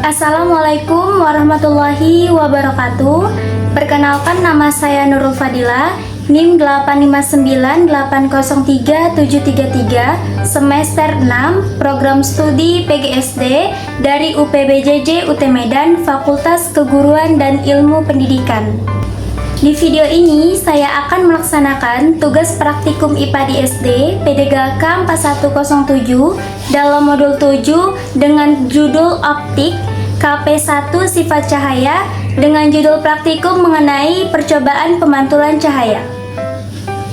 Assalamualaikum warahmatullahi wabarakatuh. Perkenalkan, nama saya Nurul Fadila, NIM 859803733, semester 6, program studi PGSD dari UPBJJ UT Medan, Fakultas Keguruan dan Ilmu Pendidikan. Di video ini, saya akan melaksanakan tugas praktikum IPA di SD PDGK 4107 dalam modul 7 dengan judul Optik KP1 Sifat Cahaya dengan judul praktikum mengenai percobaan pemantulan cahaya.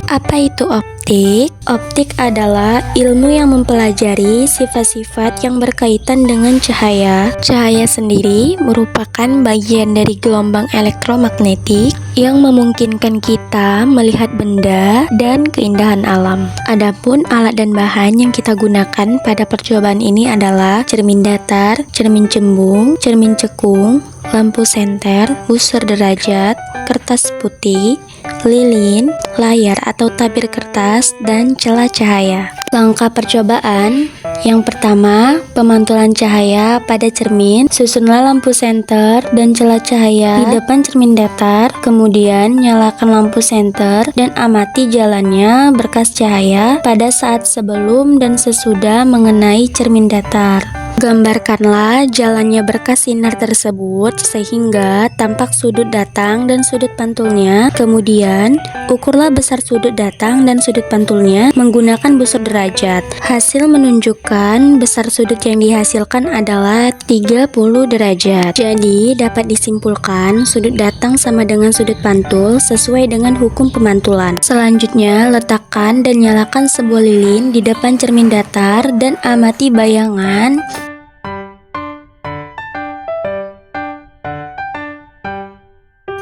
Apa itu optik? Optik adalah ilmu yang mempelajari sifat-sifat yang berkaitan dengan cahaya. Cahaya sendiri merupakan bagian dari gelombang elektromagnetik yang memungkinkan kita melihat benda dan keindahan alam. Adapun alat dan bahan yang kita gunakan pada percobaan ini adalah cermin datar, cermin cembung, cermin cekung, lampu senter, busur derajat, kertas putih, lilin, layar atau tabir kertas, dan celah cahaya. Langkah percobaan: yang pertama, pemantulan cahaya pada cermin. Susunlah lampu senter dan celah cahaya di depan cermin datar. Kemudian nyalakan lampu senter dan amati jalannya berkas cahaya pada saat sebelum dan sesudah mengenai cermin datar. Gambarkanlah jalannya berkas sinar tersebut sehingga tampak sudut datang dan sudut pantulnya. Kemudian, ukurlah besar sudut datang dan sudut pantulnya menggunakan busur derajat. Hasil menunjukkan besar sudut yang dihasilkan adalah 30 derajat. Jadi, dapat disimpulkan sudut datang sama dengan sudut pantul sesuai dengan hukum pemantulan. Selanjutnya, letakkan dan nyalakan sebuah lilin di depan cermin datar dan amati bayangan.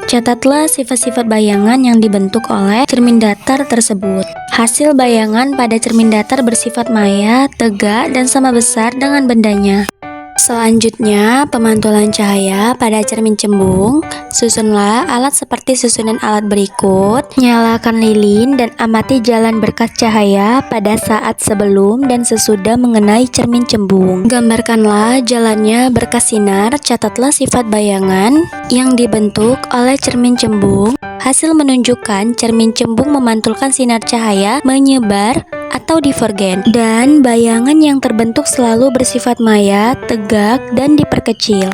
Catatlah sifat-sifat bayangan yang dibentuk oleh cermin datar tersebut. Hasil bayangan pada cermin datar bersifat maya, tegak, dan sama besar dengan bendanya. Selanjutnya, pemantulan cahaya pada cermin cembung. Susunlah alat seperti susunan alat berikut. Nyalakan lilin dan amati jalan berkas cahaya pada saat sebelum dan sesudah mengenai cermin cembung. Gambarkanlah jalannya berkas sinar. Catatlah sifat bayangan yang dibentuk oleh cermin cembung. Hasil menunjukkan cermin cembung memantulkan sinar cahaya menyebar atau divergen, dan bayangan yang terbentuk selalu bersifat maya, tegak, dan diperkecil.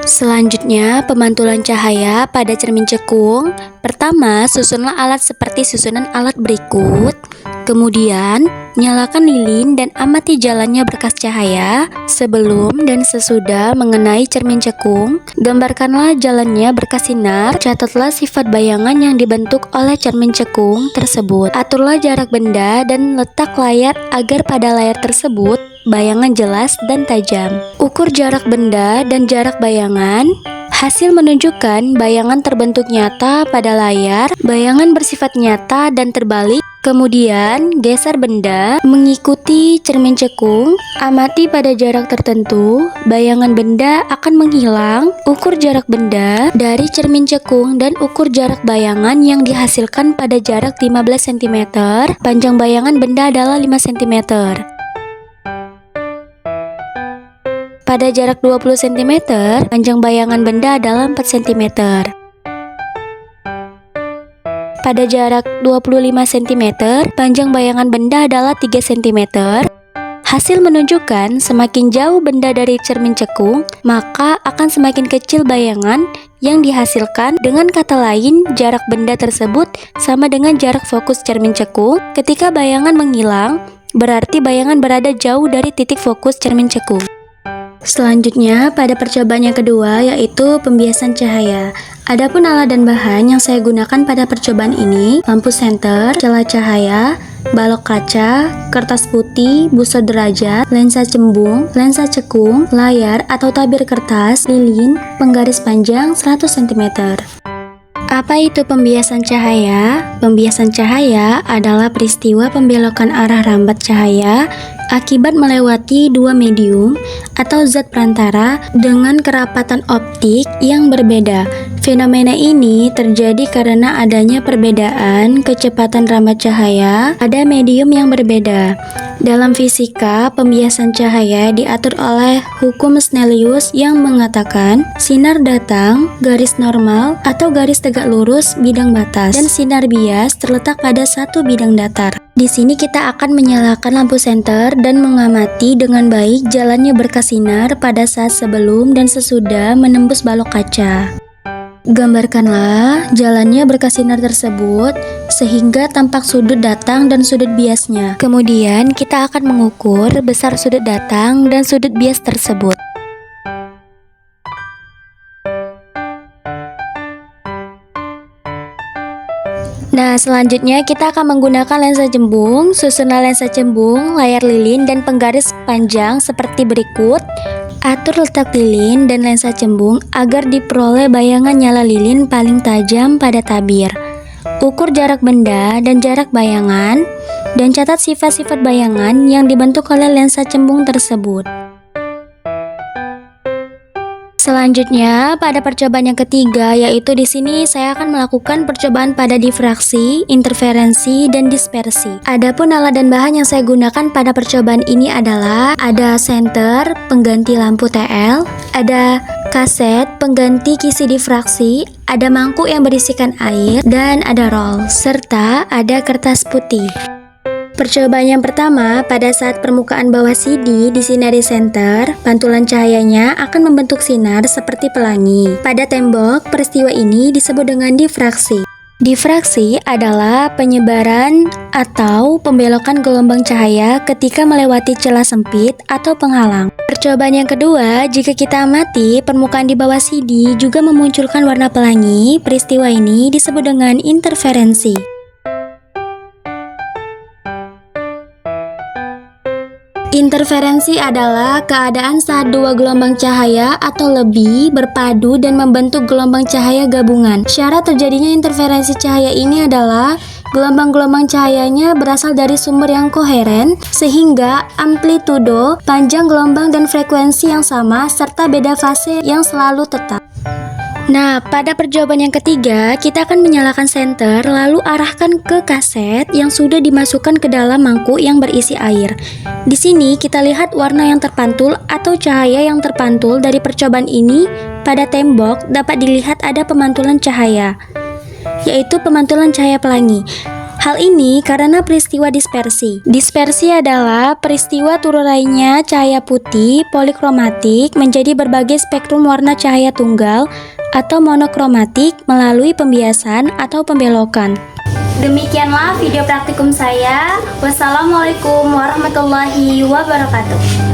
Selanjutnya, pemantulan cahaya pada cermin cekung. Pertama, susunlah alat seperti susunan alat berikut. Kemudian, nyalakan lilin dan amati jalannya berkas cahaya sebelum dan sesudah mengenai cermin cekung. Gambarkanlah jalannya berkas sinar. Catatlah sifat bayangan yang dibentuk oleh cermin cekung tersebut. Aturlah jarak benda dan letak layar agar pada layar tersebut bayangan jelas dan tajam. Ukur jarak benda dan jarak bayangan. Hasil menunjukkan bayangan terbentuk nyata pada layar, bayangan bersifat nyata dan terbalik. Kemudian, geser benda mengikuti cermin cekung. Amati pada jarak tertentu, bayangan benda akan menghilang. Ukur jarak benda dari cermin cekung dan ukur jarak bayangan yang dihasilkan pada jarak 15 cm. Panjang bayangan benda adalah 5 cm. Pada jarak 20 cm, panjang bayangan benda adalah 4 cm. Pada jarak 25 cm, panjang bayangan benda adalah 3 cm. Hasil menunjukkan semakin jauh benda dari cermin cekung, maka akan semakin kecil bayangan yang dihasilkan. Dengan kata lain, jarak benda tersebut sama dengan jarak fokus cermin cekung. Ketika bayangan menghilang, berarti bayangan berada jauh dari titik fokus cermin cekung. Selanjutnya, pada percobaan yang kedua, yaitu pembiasan cahaya. Adapun alat dan bahan yang saya gunakan pada percobaan ini: lampu senter, celah cahaya, balok kaca, kertas putih, busur derajat, lensa cembung, lensa cekung, layar atau tabir kertas, lilin, penggaris panjang 100 cm. Apa itu pembiasan cahaya? Pembiasan cahaya adalah peristiwa pembelokan arah rambat cahaya akibat melewati dua medium atau zat perantara dengan kerapatan optik yang berbeda. Fenomena ini terjadi karena adanya perbedaan kecepatan rambat cahaya pada medium yang berbeda. Dalam fisika, pembiasan cahaya diatur oleh hukum Snellius yang mengatakan sinar datang, garis normal atau garis tegak lurus bidang batas, dan sinar bias terletak pada satu bidang datar. Di sini kita akan menyalakan lampu senter dan mengamati dengan baik jalannya berkas sinar pada saat sebelum dan sesudah menembus balok kaca. Gambarkanlah jalannya berkas sinar tersebut sehingga tampak sudut datang dan sudut biasnya. Kemudian kita akan mengukur besar sudut datang dan sudut bias tersebut. Nah, selanjutnya kita akan menggunakan lensa cembung, susunan lensa cembung, layar lilin, dan penggaris panjang seperti berikut. Atur letak lilin dan lensa cembung agar diperoleh bayangan nyala lilin paling tajam pada tabir. Ukur jarak benda dan jarak bayangan, dan catat sifat-sifat bayangan yang dibentuk oleh lensa cembung tersebut. Selanjutnya, pada percobaan yang ketiga, yaitu di sini saya akan melakukan percobaan pada difraksi, interferensi, dan dispersi. Adapun alat dan bahan yang saya gunakan pada percobaan ini adalah ada senter, pengganti lampu TL, ada kaset, pengganti kisi difraksi, ada mangkuk yang berisikan air, dan ada roll, serta ada kertas putih. Percobaan yang pertama, pada saat permukaan bawah CD disinari senter, pantulan cahayanya akan membentuk sinar seperti pelangi. Pada tembok, peristiwa ini disebut dengan difraksi. Difraksi adalah penyebaran atau pembelokan gelombang cahaya ketika melewati celah sempit atau penghalang. Percobaan yang kedua, jika kita amati permukaan di bawah CD juga memunculkan warna pelangi, peristiwa ini disebut dengan interferensi. Interferensi adalah keadaan saat dua gelombang cahaya atau lebih berpadu dan membentuk gelombang cahaya gabungan. Syarat terjadinya interferensi cahaya ini adalah gelombang-gelombang cahayanya berasal dari sumber yang koheren, sehingga amplitudo, panjang gelombang dan frekuensi yang sama, serta beda fase yang selalu tetap. Nah, pada percobaan yang ketiga, kita akan menyalakan senter lalu arahkan ke kaset yang sudah dimasukkan ke dalam mangkuk yang berisi air. Di sini kita lihat warna yang terpantul atau cahaya yang terpantul dari percobaan ini pada tembok dapat dilihat ada pemantulan cahaya, yaitu pemantulan cahaya pelangi. Hal ini karena peristiwa dispersi. Dispersi adalah peristiwa turunannya cahaya putih polikromatik menjadi berbagai spektrum warna cahaya tunggal atau monokromatik melalui pembiasan atau pembelokan. Demikianlah video praktikum saya. Wassalamualaikum warahmatullahi wabarakatuh.